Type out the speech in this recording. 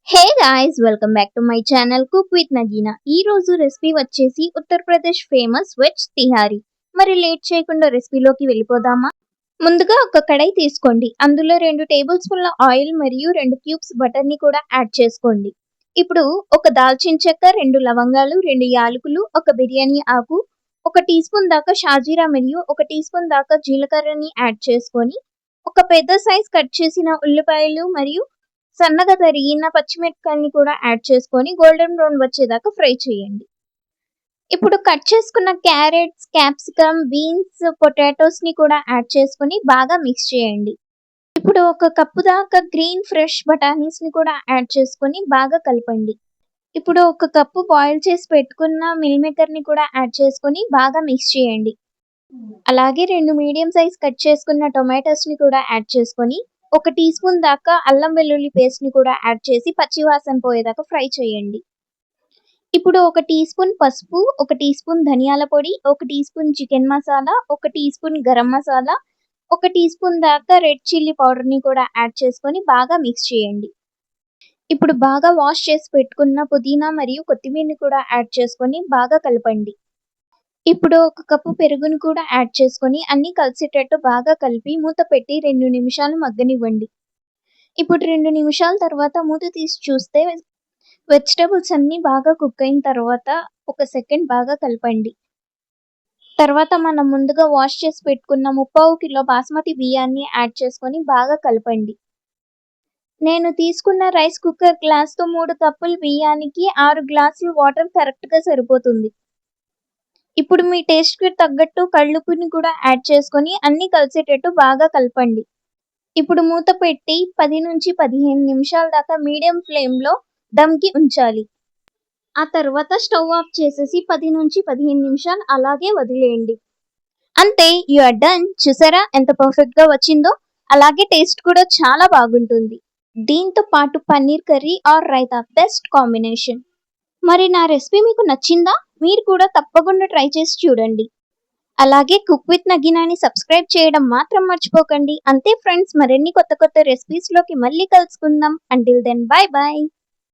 Hey guys, welcome back to my channel cook with Nagina. ఈ రోజు recipe వచ్చేసి Uttar Pradesh famous veg తిహారీ. మరి లేట్ చేయకుండా రెసిపీలోకి వెళ్ళిపోదామా? ముందుగా ఒక కడాయి తీసుకోండి. అందులో 2 టేబుల్ స్పూన్ల ఆయిల్ మరియు 2 క్యూబ్స్ బటర్ ని కూడా యాడ్ చేసుకోండి. ఇప్పుడు ఒక దాల్చిన చెక్క, 2 లవంగాలు, 2 యాలకులు, ఒక బిర్యానీ ఆకు, 1 టీ స్పూన్ దాకా షాజీరా మరియు 1 టీ స్పూన్ దాకా జీలకర్రని యాడ్ చేసుకొని, ఒక పెద్ద సైజ్ కట్ చేసిన ఉల్లిపాయలు మరియు సన్నగా తరిగిన పచ్చిమిరపకాయల్ని కూడా యాడ్ చేసుకొని గోల్డెన్ బ్రౌన్ వచ్చేదాకా ఫ్రై చేయండి. ఇప్పుడు కట్ చేసుకున్న క్యారెట్స్, క్యాప్సికమ్, బీన్స్, పొటాటోస్ని కూడా యాడ్ చేసుకొని బాగా మిక్స్ చేయండి. ఇప్పుడు 1 కప్పు దాకా గ్రీన్ ఫ్రెష్ బఠానీస్ని కూడా యాడ్ చేసుకొని బాగా కలపండి. ఇప్పుడు 1 కప్పు బాయిల్ చేసి పెట్టుకున్న మిల్ మేకర్ని కూడా యాడ్ చేసుకొని బాగా మిక్స్ చేయండి. అలాగే 2 మీడియం సైజ్ కట్ చేసుకున్న టొమాటోస్ని కూడా యాడ్ చేసుకొని 1 టీ స్పూన్ దాకా అల్లం వెల్లుల్లి పేస్ట్ని కూడా యాడ్ చేసి పచ్చివాసన పోయేదాకా ఫ్రై చేయండి. ఇప్పుడు 1 టీ స్పూన్ పసుపు, 1 టీ స్పూన్ ధనియాల పొడి, 1 teaspoon chicken masala, 1 teaspoon garam masala, 1 teaspoon దాకా రెడ్ చిల్లీ పౌడర్ని కూడా యాడ్ చేసుకొని బాగా మిక్స్ చేయండి. ఇప్పుడు బాగా వాష్ చేసి పెట్టుకున్న పుదీనా మరియు కొత్తిమీరని కూడా యాడ్ చేసుకొని బాగా కలపండి. ఇప్పుడు 1 కప్పు పెరుగుని కూడా యాడ్ చేసుకొని అన్నీ కలిసేటట్టు బాగా కలిపి మూత పెట్టి 2 నిమిషాలు మగ్గనివ్వండి. ఇప్పుడు 2 నిమిషాల తర్వాత మూత తీసి చూస్తే వెజిటబుల్స్ అన్నీ బాగా కుక్ అయిన తర్వాత 1 సెకండ్ బాగా కలపండి. తర్వాత మనం ముందుగా వాష్ చేసి పెట్టుకున్న 3/4 కిలో బాస్మతి బియ్యాన్ని యాడ్ చేసుకొని బాగా కలపండి. నేను తీసుకున్న రైస్ కుక్కర్ గ్లాస్తో 3 కప్పుల బియ్యానికి 6 గ్లాసులు వాటర్ కరెక్ట్గా సరిపోతుంది. ఇప్పుడు మీ టేస్ట్‌కి తగ్గట్టు కళ్ళుప్పుని కూడా యాడ్ చేసుకొని అన్నీ కలిసేటట్టు బాగా కలపండి. ఇప్పుడు మూత పెట్టి 10-15 నిమిషాల దాకా మీడియం ఫ్లేమ్‌లో దమ్‌కి ఉంచాలి. ఆ తర్వాత స్టవ్ ఆఫ్ చేసేసి 10-15 నిమిషాలు అలాగే వదిలేయండి. అంతే, యూ ఆర్ డన్. చూసారా ఎంత పర్ఫెక్ట్‌గా వచ్చిందో? అలాగే టేస్ట్ కూడా చాలా బాగుంటుంది. దీంతో పాటు paneer curry or raita best combination. మరి నా రెసిపీ మీకు నచ్చిందా? మీరు కూడా తప్పకుండా ట్రై చేసి చూడండి. అలాగే కుక్ విత్ నగీనాని సబ్స్క్రైబ్ చేయడం మాత్రం మర్చిపోకండి. అంతే ఫ్రెండ్స్, మరిన్ని కొత్త రెసిపీస్‌లోకి మళ్ళీ కలుసుకుందాం. Until then bye by.